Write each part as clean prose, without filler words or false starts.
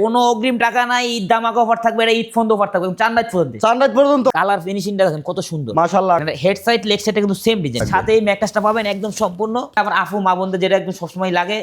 কোনো অগ্রিম টাকা নাই, ঈদ ধামাকা অফার থাকবে, এটা ঈদ পর্যন্ত অফার থাকবে, এবং চার রাত পর্যন্ত। কালার ফিনিশিংটা দেখেন কত সুন্দর, মাশাআল্লাহ। হেড সাইড লেগ সাইডে কিন্তু সেম ডিজাইন, সাথে এই ম্যাট্রেসটা পাবেন একদম সম্পূর্ণ। আবার আফু মা বোনদের যেটা একদম সবসময় লাগে,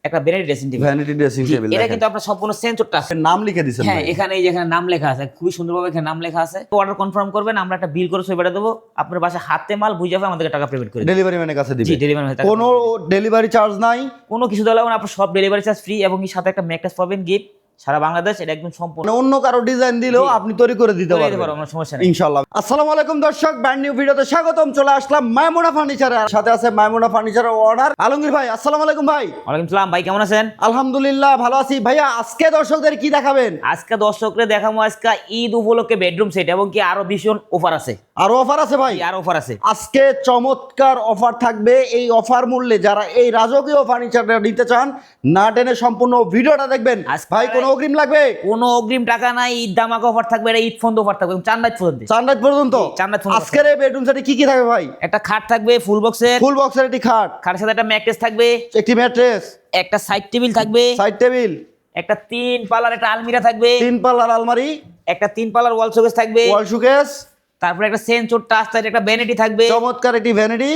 একটা vanity dressing table. Vanity dressing table এটা কিন্তু আপনার সম্পূর্ণ সেন্সরটা আছে, নাম লিখে দিয়েছেন হ্যাঁ, ভাই। এখানে এই যে এখানে নাম লেখা আছে, খুবই সুন্দরভাবে এখানে নাম লেখা আছে। অর্ডার কনফার্ম করবেন, আমরা একটা বিল করে ছবিটা দেবো, আপনার বাসায় হাতে মাল বুঝে যাবে, আমাদেরকে টাকা পেমেন্ট করে ডেলিভারি ম্যানের কাছে দিবেন। জি, ডেলিভারি ম্যানের কাছে কোনো ডেলিভারি চার্জ নাই, কোনো কিছু দিলে না, আপনার সব ডেলিভারি চার্জ ফ্রি, এবং সাথে একটা ম্যাট্রেস পাবেন গিফট সারা বাংলাদেশ। এটা একদম সম্পূর্ণ মানে অন্য কারো ডিজাইন দিলেও আপনি তৈরি করে দিতে পারবেন, আমার সমস্যা নেই ইনশাআল্লাহ। আসসালামু আলাইকুম দর্শক, ব্র্যান্ড নিউ ভিডিওতে স্বাগতম। চলে আসলাম মাইমুনা ফার্নিচারে, আর সাথে আছে মাইমুনা ফার্নিচারের ওনার আলমগীর ভাই। আসসালামু আলাইকুম ভাই। ওয়ালাইকুম সালাম ভাই, কেমন আছেন? আলহামদুলিল্লাহ ভালো আছি ভাইয়া। আজকে দর্শকদের কি দেখাবেন? আজকে দর্শকরে দেখাবো আজকে ঈদ উপলক্ষে বেডরুম সেট, এবং কি আরো ভীষণ অফার আছে, আরো অফার আছে ভাই? আরো অফার আছে। আজকে চমৎকার অফার থাকবে। এই অফার মূল্যে যারা এই রাজকীয় ফার্নিচারটা নিতে চান, না টেনে সম্পূর্ণ ভিডিওটা দেখবেন। ভাই কোনো অগ্রিম লাগবে? কোনো অগ্রিম টাকা নাই, ঈদ ধামাকা অফার থাকবে, এটা ঈদ পর্যন্ত অফার থাকবে, এবং চার রাত পর্যন্ত। চার রাত পর্যন্ত। আজকের এই বেডরুম সেটে কি কি থাকবে ভাই? একটা খাট থাকবে ফুল বক্সের, ফুল বক্সের একটি খাট, খাটের সাথে একটা ম্যাট্রেস থাকবে, একটি ম্যাট্রেস, একটা সাইড টেবিল থাকবে, সাইড টেবিল, একটা 3 পাল্লার একটা আলমিরা থাকবে, 3 পাল্লার আলমারি, একটা 3 পাল্লার ওয়াল শোকেস থাকবে, ওয়াল শোকেস, তারপরে একটা সেন্সর টাচ সাইড একটা ভ্যানিটি থাকবে, চমৎকার একটি ভ্যানিটি,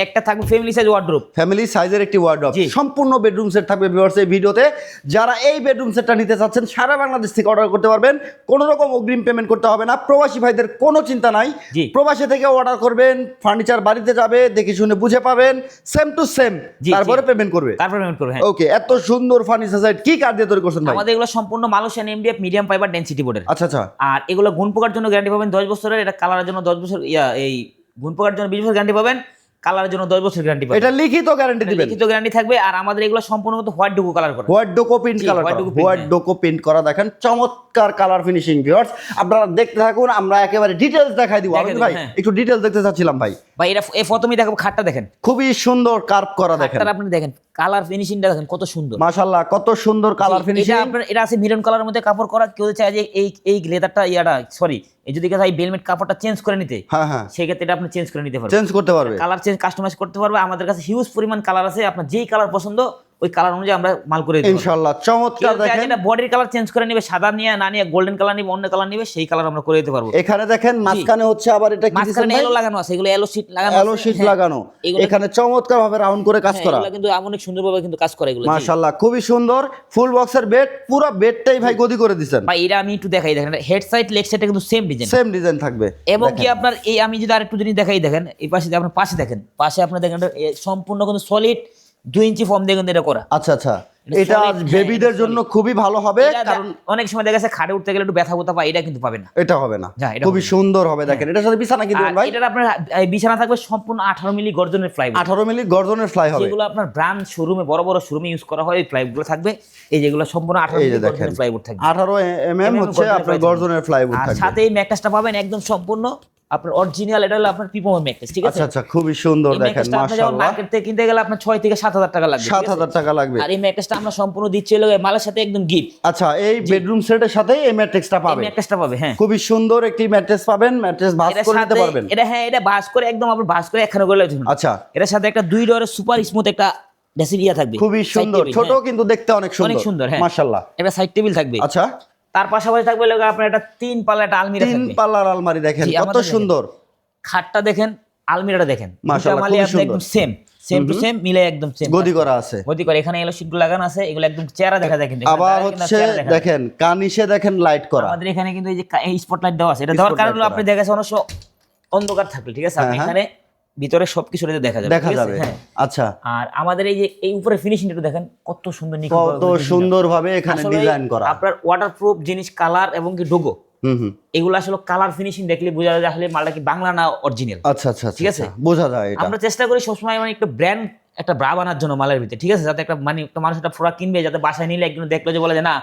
একটা থাকবে ফ্যামিলি সাইজ ওয়ার্ডরোব, ফ্যামিলি সাইজের একটি ওয়ার্ডরোব। জি। সম্পূর্ণ বেডরুম সেট থাকবে ভিউয়ার্স এই ভিডিওতে। যারা এই বেডরুম সেটটা নিতে চাচ্ছেন, সারা বাংলাদেশ থেকে অর্ডার করতে পারবেন, কোনো রকম অগ্রিম পেমেন্ট করতে হবে না। প্রবাসী ভাইদের কোনো চিন্তা নাই, জি। প্রবাসী থেকে অর্ডার করবেন, ফার্নিচার বাড়িতে যাবে, দেখে শুনে বুঝে পাবেন, সেম টু সেম, জি, তারপরে জি। পেমেন্ট করবে। তারপরে পেমেন্ট করবে, হ্যাঁ। ওকে, এত সুন্দর ফার্নিচার সাইট কি কাঠ দিয়ে তৈরি করছেন ভাই? আমাদের এগুলো সম্পূর্ণ Malaysian MDF medium fibre density বোর্ডের। আচ্ছা আচ্ছা। আর এগুলো গুণ পোকার জন্য গ্যারান্টি পাবেন 10 বছরের, এটা কালারের জন্য 10 বছর, এই গুণ পোকার জন্য 20 বছর গ্যারান্টি পাবেন, কালারের জন্য 10 বছর গ্যারান্টি পাবেন। এটা লিখিত গ্যারান্টি দিবেন? লিখিত গ্যারান্টি থাকবে। আর আমাদের এগুলো সম্পূর্ণ কিন্তু হোয়াইট ডুকো কালার করা, হোয়াইট ডোকো প্রিন্ট জি, colour, white doco print, white হ্যাঁ। ডোকো প্রিন্ট করা। দেখেন চমৎকার কালার ফিনিশিং ভিউয়ার্স, আপনারা দেখতে থাকুন, আমরা একেবারে ডিটেইলস দেখাই দিব। দেখাই দিব, ভাই হ্যাঁ। একটু ডিটেইলস দেখতে চাচ্ছিলাম ভাই। ভাই এটা এই প্রথমেই দেখাবো, খাটটা দেখেন, খুবই সুন্দর কার্ভ করা, দেখেন খাটটা আপনি দেখেন, কালার ফিনিশিংটা দেখেন কত সুন্দর, মাশাআল্লাহ, কত সুন্দর কালার এটা ফিনিশিং। আপনার এটা আছে মেরুন কালারের মধ্যে কাপড় করা। কেউ চায় যে এই লেদারটা সরি, এই যদি কেউ চায় বেলমেট কাপড়টা চেঞ্জ করে নিতে, হ্যাঁ হ্যাঁ, সেই ক্ষেত্রে এটা আপনি চেঞ্জ করে নিতে পারবেন, চেঞ্জ করতে পারবে, কালার চেঞ্জ কাস্টমাইজ করতে পারবে। আমাদের কাছে হিউজ পরিমাণ কালার আছে, আপনার যেই কালার পছন্দ ওই কালার অনুযায়ী আমরা মাল করে দিই ইনশাআল্লাহ। চমৎকার দেখেন, এটা বডির কালার চেঞ্জ করে নিবে, সাদা নিয়ে না নিয়ে গোল্ডেন কালার নিবে, অন্য কালার নিবে, সেই কালার আমরা করে দিতে পারবো। এখানে দেখেন মাঝখানে হচ্ছে আবার এটা কি দিছেন মাঝখানে ভাই? এলো লাগানো আছে, এগুলো এলো শীট লাগানো, এলো শীট লাগানো, এগুলো- এখানে চমৎকার ভাবে রাউন্ড করে কাজ করা, এগুলো কিন্তু অনেক সুন্দরভাবে কিন্তু কাজ করে এগুলো। জি। মাশাআল্লাহ, খুবই সুন্দর। ফুল বক্সের বেড, পুরো বেডটাই ভাই গদি করে দিবেন। ভাই এটা আমি একটু দেখাই, দেখেন হেড সাইড লেগ সাইডে কিন্তু সেম ডিজাইন, সেম ডিজাইন থাকবে। এবং কি দেখেন। আপনার এই আমি যদি আরেকটু জিনিস দেখাই, দেখেন এই পাশে আপনার পাশে দেখেন, পাশে আপনার দেখেন এটা সম্পূর্ণ কিন্তু সলিড 2 ইঞ্চি ফর্ম দিয়ে কিন্তু এটা করা। আচ্ছা আচ্ছা, এটা এটা solid, হ্যাঁ, বেবিদের এটা জন্য খুবই ভালো হবে, এটা কারণ অনেক সময় দেখা যাচ্ছে খাটে উঠতে গেলে একটু ব্যথা কোথা পায়, এটা কিন্তু পাবে না। এটা হবে না, হ্যাঁ, এটা খুবই হবে না। সুন্দর হবে। দেখেন এটার সাথে বিছানা কি দিবেন আর ভাই? এটার আপনার এই বিছানা থাকবে সম্পূর্ণ 18 মিলি গর্জনের প্লাইউড, 18 মিলি গর্জনের ফ্লাই হবে। যেগুলো আপনার ব্র্যান্ড শোরুমে বড় বড় শোরুমে ইউজ করা হয়, এই প্লাইউডগুলো থাকবে, এই যেগুলো সম্পূর্ণ 18 এই যে মিলি দেখেন গর্জনের প্লাইউড থাকবে। 18 এমএম হচ্ছে আপনার গর্জনের ফ্লাইউড আর থাকবে। সাথে এই ম্যাট্রেসটা পাবেন একদম সম্পূর্ণ আপনার অরিজিনাল, এটা হলো আপনার পিপো ম্যাট্রেস, ঠিক আছে? আচ্ছা আচ্ছা, খুবই সুন্দর এই দেখেন ম্যাট্রেসটা আপনি যেমন মাশাআল্লাহ। মার্কেট থেকে কিনতে গেলে আপনার 6 থেকে 7,000 টাকা লাগবে, ঠিক আছে? 7000 টাকা লাগবে। আর এই ম্যাট্রেসটা আমরা সম্পূর্ণ দিচ্ছি হলো মালের সাথে একদম গিফট, আচ্ছা, এই বেডরুম সেটের সাথে এই ম্যাট্রিক্সটা এই পাবেন। ম্যাট্রেসটা পাবে, হ্যাঁ। খুবই সুন্দর একটি ম্যাট্রেস পাবেন, ম্যাট্রেস ভাঁজ এটার করে নিতে সাথে পারবেন। এটা, হ্যাঁ, এটা ভাঁজ করে একদম আপনি ভাঁজ করে একখানে করে দিন। আচ্ছা, এটার সাথে একটা 2 ডোরের সুপার স্মুথ একটা ড্রেসিং ইয়া থাকবে, খুবই side সুন্দর, table, ছোট হ্যাঁ। কিন্তু দেখতে অনেক সুন্দর, অনেক সুন্দর, হ্যাঁ। মাশাআল্লাহ। এটা সাইড টেবিল থাকবে। আচ্ছা, তার পাশাপাশি থাকবে লোক আপনার একটা 3 পাল্লা একটা আলমিরা 3 থাকবে। পাল্লার আলমারি দেখেন জি, কত আমাদের দেখেন। সুন্দর। খাটটা দেখেন, আলমিরাটা দেখেন, মাশাআল্লাহ, দুটো মালই খুবই আপনি একদম সেম টু সেম মিলে একদম সেম গদি করা আছে। গদি করে। এখানে এলো শীটগুলো লাগানো আছে, এগুলো একদম চেহারা দেখা যায় কিন্তু, এখানে আবার direct কিন্তু হচ্ছে চেহারা দেখা যায়। দেখেন কানিশে দেখেন লাইট করা। আমাদের এখানে কিন্তু এই যে এই স্পটলাইট দেওয়া আছে, এটা দেওয়ার Spotlight কারণ হলো করা। আপনি দেখেছেন অনেক সময় অন্ধকার থাকবে, ঠিক আছে? আপনি হ্যাঁ, এখানে ভিতরে সবকিছু দেখা যাবে, দেখা ঠিক আছে? যাবে। হ্যাঁ। আচ্ছা, আর আমাদের এই যে এই উপরে ফিনিশিংটা একটু দেখেন কত সুন্দর, কত সুন্দর ভাবে এখানে ডিজাইন করা। আপনার ওয়াটারপ্রুফ জিনিস, কালার এবং কি ডোগো, হুম, এগুলো আসলে কালার ফিনিশিং দেখলে বোঝা যায় আসলে মালটা কি বাংলা না অরিজিনাল। আচ্ছা আচ্ছা, ঠিক আছে? বোঝা যায় এটা। আমরা চেষ্টা করি সবসময় মানে একটা ব্র্যান্ড একটা ব্রা বানার জন্য মালের ভিতরে, ঠিক আছে? যাতে একটা মানে একটা মানুষ একটা প্রোডাক্ট কিনবে, যাতে বাসায় নিলে একজন দেখলো যে বলে যে না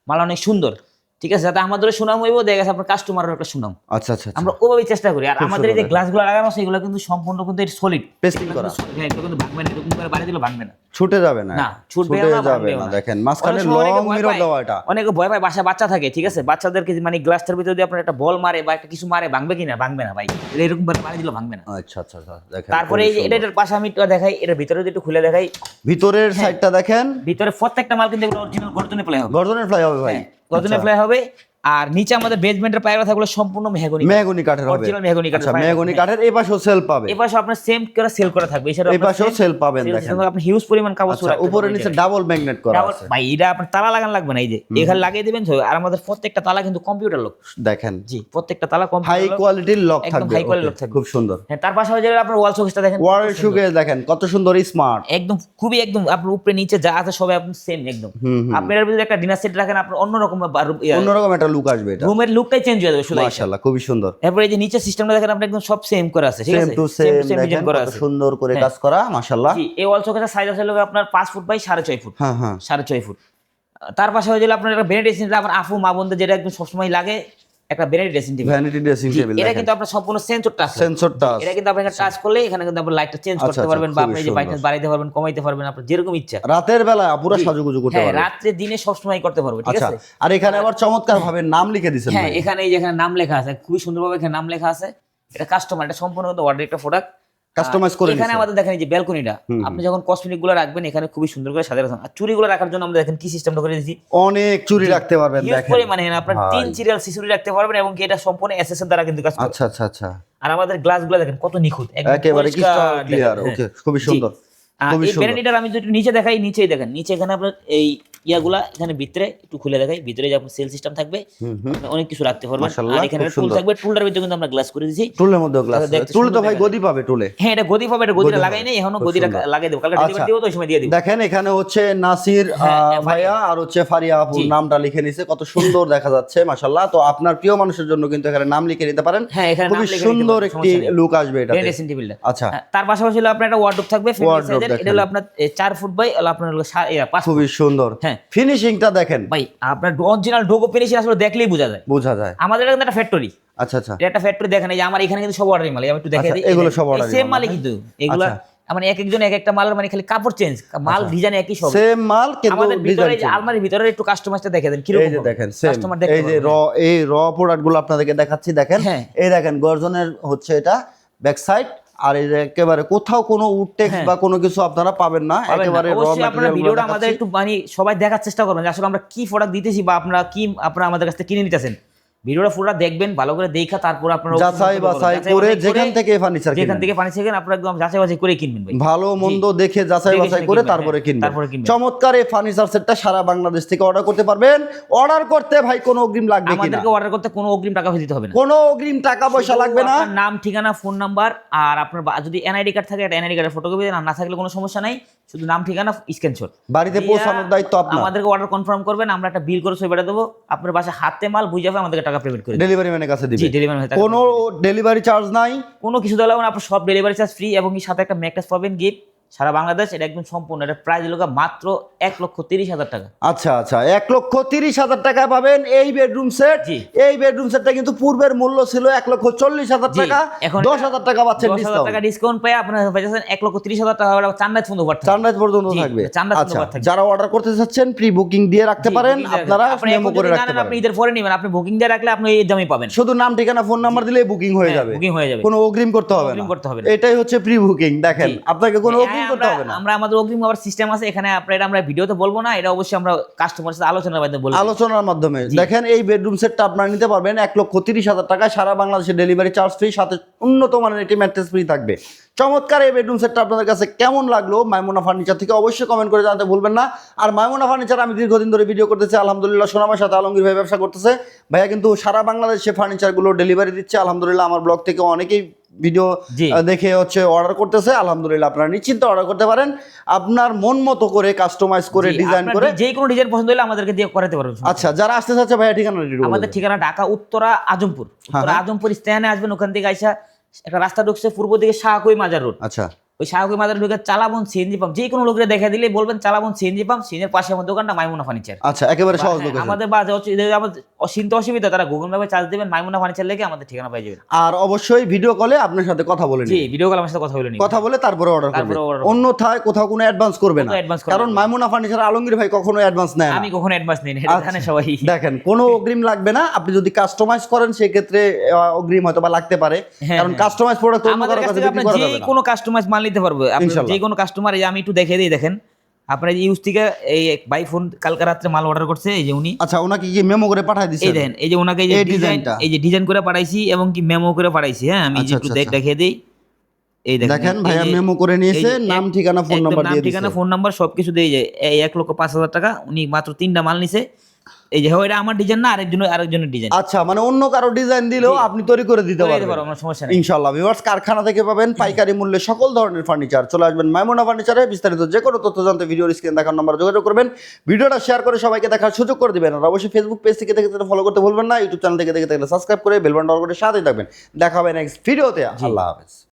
মাল অনেক সুন্দর, ঠিক আছে? যাতে আমাদের সুনাম হইব, দেখা গেছে আপনার কাস্টমারের একটা সুনাম। আচ্ছা আচ্ছা, আমরা ওভাবেই চেষ্টা করি। আর খুব আমাদের এই যে সুন্দর। গ্লাসগুলো লাগানো আছে, এগুলো কিন্তু সম্পূর্ণ কিন্তু সলিড পেস্টিং করা, এটা কিন্তু ভাঙবে না, এরকম করে বাড়ি দিলে ভাঙবে না। ছুটে যাবে না, না, ছুটবে না, যাবে ভাঙবেও না। না। দেখেন মাঝখানে অনেক সময় লং অনেকে ভয় মিরর পায়, দেওয়া এটা। অনেকে ভয় পায়, বাসায় বাচ্চা থাকে, ঠিক আছে? বাচ্চাদেরকে মানে গ্লাসটার ভিতরে যদি আপনার একটা বল মারে বা একটা কিছু মারে, ভাঙবে কিনা? ভাঙবে না ভাই, এরকম ভাবে বাড়ি দিলে ভাঙবে না। আচ্ছা আচ্ছা আচ্ছা, দেখেন তারপরে এই যে এটার পাশে আমি একটু দেখাই, এটার ভিতরে যদি একটু খুলে দেখাই, ভিতরের সাইডটা দেখেন, ভিতরে প্রত্যেকটা মাল কিন্তু অরিজিনাল গর্জনে প্লে হবে। গর্জনের ফ্লাই হবে ভাই। গর্জনের ফ্লাই হবে। আর নিচে আমাদের বেসমেন্টের পায়াগুলো থাকলে সম্পূর্ণ মেহগনি কাঠের হবে, অরিজিনাল মেহগনি কাঠের। আচ্ছা মেহগনি কাঠের। এই পাশেও সেল পাবে, এই পাশে আপনার সেম করে সেল করা থাকবে, এই পাশেও সেল পাবেন। দেখেন আপনি হিউজ পরিমাণ কাগজ আচ্ছা, উপরে নিচে ডাবল ম্যাগনেট করা আছে ভাই। এটা আপনার তালা লাগানো লাগবে না, এই যে এখানে লাগিয়ে দিবেন। আর আমাদের প্রত্যেকটা তালা কিন্তু কম্পিউটার লক। দেখেন জি, প্রত্যেকটা তালা হাই কম্পিউটার কোয়ালিটির লক একদম থাকবে, হাই কোয়ালিটির লক থাকবে, খুব সুন্দর। হ্যাঁ, তার পাশাপাশি আপনার ওয়াল শোকেসটা দেখেন, ওয়াল শোকেস দেখেন কত সুন্দর স্মার্ট, একদম খুবই একদম আপনার উপরে নিচে যা আছে সবাই আপনি সেম একদম। আপনি এর ভিতরে একটা ডিনার সেট রাখেন, আপনার অন্যরকম একটা লুক আসবে, এটা রুমের লুকটাই চেঞ্জ হয়ে যাবে শুধু। মাশাআল্লাহ খুবই সুন্দর। এরপর এই যে নিচে সিস্টেমটা দেখেন আপনি একদম সব সেম করা আছে, ঠিক আছে, সেম টু সেম ডিজাইন করা আছে, সুন্দর করে কাজ করা মাশাআল্লাহ। জি, এই ওয়াল শোকেসের সাইজ আছে আপনার 5 ফুট বাই 6.5 ফুট। হ্যাঁ হ্যাঁ 6.5 ফুট। তার পাশে হয়ে গেল আপনার একটা ভ্যানিটি ড্রেসিং টেবিল, আমার আফু মা বোনদের যেটা একদম সবসময় লাগে, একটা vanity dressing table. Vanity dressing table এটা কিন্তু আপনার সম্পূর্ণ সেন্সরটা আছে, সেন্সরটা আছে। এটা কিন্তু আপনি এখানে টাচ করলে এখানে কিন্তু আপনি লাইটটা চেঞ্জ করতে পারবেন, বা আপনি যে ব্রাইটনেস বাড়াইতে পারবেন, কমাইতে পারবেন, আপনার যেরকম ইচ্ছা। রাতের বেলা পুরো সাজুগুজু করতে হ্যাঁ, পারবেন, রাতে দিনে সব সময় করতে পারবে, ঠিক আছে। আর এখানে আবার চমৎকার ভাবে নাম লিখে দিয়েছেন। হ্যাঁ, এখানে এই যে এখানে নাম লেখা আছে, খুবই সুন্দরভাবে এখানে নাম লেখা আছে। এটা কাস্টমার, এটা সম্পূর্ণ কিন্তু অর্ডার একটা প্রোডাক্ট কাস্টমাইজ করে এখানে আমাদের দেখেন এই যে ব্যালকনিটা, আপনি যখন কসমেটিক গুলো রাখবেন এখানে খুবই সুন্দর করে সাজিয়ে রাখছেন। আর চুড়িগুলো রাখার জন্য আমরা দেখেন কি সিস্টেমটা করে দিয়েছি, অনেক চুড়ি রাখতে পারবেন। দেখেন মানে আপনার 3 সিরিয়াল চুড়ি রাখতে পারবেন, এবং কি এটা সম্পূর্ণ এসএসএল দ্বারা কিন্তু কাজ করে। আচ্ছা আচ্ছা আচ্ছা। আর আমাদের গ্লাসগুলো দেখেন কত নিখুঁত, একেবারে ক্রিস্টাল ক্লিয়ার। ওকে, খুবই সুন্দর। এই ভ্যানিটিটার আমি যদি নিচে দেখাই, নিচেই দেখেন, নিচে এখানে আপনার এই ইয়াগুলা এখানে ভিতরে একটু খুলে দেখাই, ভিতরে যে আপনার সেল সিস্টেম থাকবে, আপনি অনেক কিছু রাখতে পারবেন। আর এখানে টুল থাকবে, টুলটার ভিতরে কিন্তু আমরা গ্লাস করে দিয়েছি। টুলের মধ্যে গ্লাস, টুলে তো ভাই গদি পাবে টুলে। হ্যাঁ, এটা গদি পাবে, এটা গদিটা লাগাই নাই এখনো, গদিটা লাগিয়ে দেব, কালকে ডেলিভারি দিব তো ওই সময় দিয়ে দিব। দেখেন এখানে হচ্ছে নাসির ভাইয়া আর হচ্ছে ফারিয়া আপুর নামটা লিখে নিছে, কত সুন্দর দেখা যাচ্ছে মাশাআল্লাহ। তো আপনার প্রিয় মানুষের জন্য কিন্তু এখানে নাম লিখে নিতে পারেন। হ্যাঁ, এখানে নাম খুবই লিখে সুন্দর একটি লুক আসবে এটাতে, ড্রেসিং টেবিলটা। আচ্ছা, তার পাশাপাশি হলো আপনার একটা ওয়ার্ডরোব থাকবে ফ্যামিলি সাইজের, এটা হলো আপনার 4 ফুট বাই আপনার হলো 5 ফুট। খুবই সুন্দর। হ্যাঁ, ফিনিশিংটা দেখেন ভাই, আপনার অরিজিনাল ডোগো ফিনিশিং আসলে দেখলেই বোঝা যায়। আমাদের এটা কিন্তু একটা ফ্যাক্টরি। আচ্ছা আচ্ছা, এটা একটা ফ্যাক্টরি দেখেন, এই যে আমার এখানে কিন্তু সব অর্ডারি মাল, আমি একটু দেখাই দিই, এগুলো সব অর্ডারি সেম মালই কিন্তু এগুলা মানে এক একজন এক একটা মালের মানে খালি কাপড় চেঞ্জ, মাল ডিজাইন একই সব সেম মাল, কিন্তু আমাদের ভিতরে ডিজাইন চেঞ্জ। আলমারির ভিতরে একটু কাস্টমাইজটা দেখে দেন কি রকম। এই যে দেখেন সেম, কাস্টমার দেখতে এই যে র প্রোডাক্ট গুলো আপনাদেরকে দেখাচ্ছি। দেখেন এই দেখেন গর্জনের হচ্ছে এটা ব্যাক সাইড, আর এই যে একেবারে কোথাও কোনো উডটেক্স বা কোনো কিছু আপনারা পাবেন না, একেবারে র অবশ্যই আপনারা ম্যাটেরিয়াল। ভিডিওটা আমাদের একটু মানে সবাই দেখার চেষ্টা করবেন যে আসলে আমরা কি প্রোডাক্ট দিতেছি, বা আপনারা কি আপনারা আমাদের কাছ থেকে কিনে নিতেছেন। ভিডিওটা পুরো দেখবেন, ভালো করে দেখা, তারপর আপনারা যাচাই বাছাই করে যেখান থেকে ফার্নিচার কিনেন আপনারা একদম যাচাই বাছাই করে কিনবেন ভাই, ভালো মন্দ দেখে যাচাই বাছাই করে তারপরে কিনবেন। চমৎকার এই ফার্নিচার সেটটা সারা বাংলাদেশ থেকে অর্ডার করতে পারবেন। অর্ডার করতে ভাই কোনো অগ্রিম লাগবে কিনা? আমাদেরকে অর্ডার করতে কোনো অগ্রিম টাকা দিতে হবে না, কোনো অগ্রিম টাকা পয়সা লাগবে না। আপনার নাম, ঠিকানা, ফোন নাম্বার, আর আপনার যদি এনআইডি কার্ড থাকে একটা এনআইডি কার্ডের ফটোকপি দেন, আর না থাকলে কোনো সমস্যা নাই, শুধু নাম, ঠিকানা, স্ক্রিনশট বাড়িতে পৌঁছানোর দায়িত্ব আপনার। আমাদেরকে অর্ডার কনফার্ম করবেন, আমরা একটা বিল করে ছবি পাঠিয়ে দেবো, আপনার বাসায় হাতে মাল বুঝে যাবে, আমাদেরকে টাকা পেমেন্ট করে ডেলিভারি ম্যানের কাছে দিবেন। জি, ডেলিভারি ম্যান, কোনো ডেলিভারি চার্জ নাই, কোনো কিছু দেওয়া লাগবে না, আপনার সব ডেলিভারি চার্জ ফ্রি, এবং সাথে একটা ম্যাট্রেস পাবেন গিফট সারা বাংলাদেশ। এটা একদম সম্পূর্ণ, এটা প্রাইস হলো মাত্র 1,30,000 টাকা। আচ্ছা আচ্ছা, 1,30,000 টাকা পাবেন এই বেডরুম সেট। এই বেডরুম সেটটা কিন্তু পূর্বের মূল্য ছিল 1,40,000 টাকা, এখন 10,000 টাকা পাচ্ছেন ডিসকাউন্ট। 10,000 টাকা ডিসকাউন্ট পেয়ে আপনারা পাচ্ছেন 1,30,000 টাকা। চান্দাজ পর্যন্ত অফার থাকবে, চান্দাজ পর্যন্ত থাকবে। আচ্ছা, যারা অর্ডার করতে চাচ্ছেন প্রি বুকিং দিয়ে রাখতে পারেন, আপনারা মেমো করে রাখতে পারেন। আপনি ঈদের পরে নেবেন, আপনি বুকিং দিয়ে রাখলে আপনি এই দামই পাবেন, শুধু নাম, ঠিকানা, ফোন নাম্বার দিলেই বুকিং হয়ে যাবে, কোনো অগ্রিম করতে হবে না। এটাই হচ্ছে প্রি বুকিং। দেখেন আপনাকে কোনো অগ্রিম করতে হবে না। আমরা আমাদের অগ্রিম আবার সিস্টেম আছে এখানে, আপনারা আমরা ভিডিওতে বলবো না, এটা অবশ্যই আমরা কাস্টমারের সাথে আলোচনার মাধ্যমে বলবো, আলোচনার মাধ্যমে। দেখেন এই বেডরুম সেটটা আপনারা নিতে পারবেন 1,30,000 টাকায়, সারা বাংলাদেশে ডেলিভারি চার্জ ফ্রি, সাথে উন্নত মানের একটি ম্যাট্রেস ফ্রি থাকবে। চমৎকার এই বেডরুম সেটটা আপনাদের কাছে কেমন লাগলো মাইমুনা ফার্নিচার থেকে অবশ্যই কমেন্ট করে জানাতে ভুলবেন না। আর মাইমুনা ফার্নিচার আমি দীর্ঘদিন ধরে ভিডিও করতেছি, আলহামদুলিল্লাহ সুনামের সাথে আলমগীর ভাই ব্যবসা করতেছে। ভাইয়া কিন্তু সারা বাংলাদেশে ফার্নিচারগুলো ডেলিভারি দিচ্ছে, আলহামদুলিল্লাহ। আমার ব্লগ থেকে অনেকেই ভিডিও দেখে হচ্ছে অর্ডার করতেছে, আলহামদুলিল্লাহ। আপনারা নিশ্চিন্তে অর্ডার করতে পারেন, আপনার মন মতো করে কাস্টমাইজ করে ডিজাইন করে, যে কোনো ডিজাইন পছন্দ হলে আমাদেরকে দিয়ে করাতে পারবেন। আচ্ছা, যারা আসতে চাচ্ছে ভাইয়া ঠিকানা দিন। আমাদের ঠিকানা ঢাকা উত্তরা আজমপুর, আজমপুর স্ট্যান্ডে আসবেন, ওখান থেকে আইসা একটা রাস্তা ঢুকছে পূর্ব দিকে শাহকুই মাজার রোড। আচ্ছা, ওই শাহকুই মাজার ঢুকে চালাবন সিএনজি পাম্প, যে কোনো লোকের দেখা দিলে বলবেন চালাবন সিএনজি পাম্প, সিএনজির পাশে আমার দোকানটা মাইমুনা ফার্নিচার। আচ্ছা, একেবারে সহজ লোকেশন। আমাদের বাজে হচ্ছে আমাদের চিন্তা অসুবিধা, তারা গুগল ম্যাপে চার্জ দিবেন, মাইমুনা ফার্নিচার লেগে আমাদের ঠিকানা পেয়ে যাবেন। আর অবশ্যই ভিডিও কলে আপনার সাথে কথা বলে নিন। জি, ভিডিও কলে আমার সাথে কথা বলে নিন, কথা বলে তারপরে অর্ডার করবেন। অন্যথায় কোথাও কোনো অ্যাডভান্স করবে না, কারণ মাইমুনা ফার্নিচার আলমগীর ভাই কখনো অ্যাডভান্স নেয় না। আমি কখনো অ্যাডভান্স নেই না, এটা জানে সবাই। দেখেন কোনো অগ্রিম লাগবে না। আপনি যদি কাস্টমাইজ করেন সেই ক্ষেত্রে অগ্রিম হয়তো বা লাগতে পারে, কারণ কাস্টমাইজ প্রোডাক্ট অন্য কারো কাছে বিক্রি করা যাবে না। যে কোনো কাস্টমাইজ মাল নিতে পারবে, আপনি যে কোনো কাস্টমার। আমি একটু দেখিয়ে দিই, দেখেন আপনার ইউজ থেকে এই বাই ফোন কালকে রাত্রে মাল অর্ডার করছে, এই যে উনি, আচ্ছা ওনাকে কি মেমো করে পাঠাই এই দিচ্ছেন? দেখেন এই যে ওনাকে এই যে এই ডিজাইন, ডিজাইনটা? এই যে ডিজাইন করে পাঠাইছি এবং কি মেমো করে পাঠাইছি। হ্যাঁ আমি আচ্ছা, একটু আচ্ছা, দেখিয়ে দিই। এই দেখেন এই ভাইয়া যে- মেমো করে নিয়েছে, এই যে নাম ঠিকানা ফোন একদম নাম্বার নাম দিয়ে ঠিকানা দিয়েছে। ফোন নাম্বার সবকিছু দিয়ে যায়। এই 1,05,000 টাকা উনি মাত্র 3টা মাল নিছে। এই যে এটা আমার ডিজাইন না, আরেকজনের ডিজাইন। আচ্ছা মানে অন্য কারো ডিজাইন দিলেও আপনি তৈরি করে দিতে করে দিতে পারবেন পারবো, আমার সমস্যা নেই। ইনশাআল্লাহ। ভিউয়ার্স কারখানা থেকে পাবেন পাইকারি মূল্যে সকল ধরনের ফার্নিচার। চলে আসবেন মাইমুনা ফার্নিচারে। বিস্তারিত যে কোনো তথ্য জানতে ভিডিওর স্ক্রিন দেখার নম্বরে যোগাযোগ করবেন। ভিডিওটা শেয়ার করে সবাইকে দেখার সুযোগ করে দিবেন। আর অবশ্যই ফেসবুক পেজ থেকে দেখে ফলো করতে ভুলবেন না। ইউটিউব চ্যানেল থেকে দেখে থাকলে সাবস্ক্রাইব করে বেল বাটন অন করে সাথেই থাকবেন। দেখা হবে নেক্সট ভিডিওতে। আল্লাহ হাফেজ।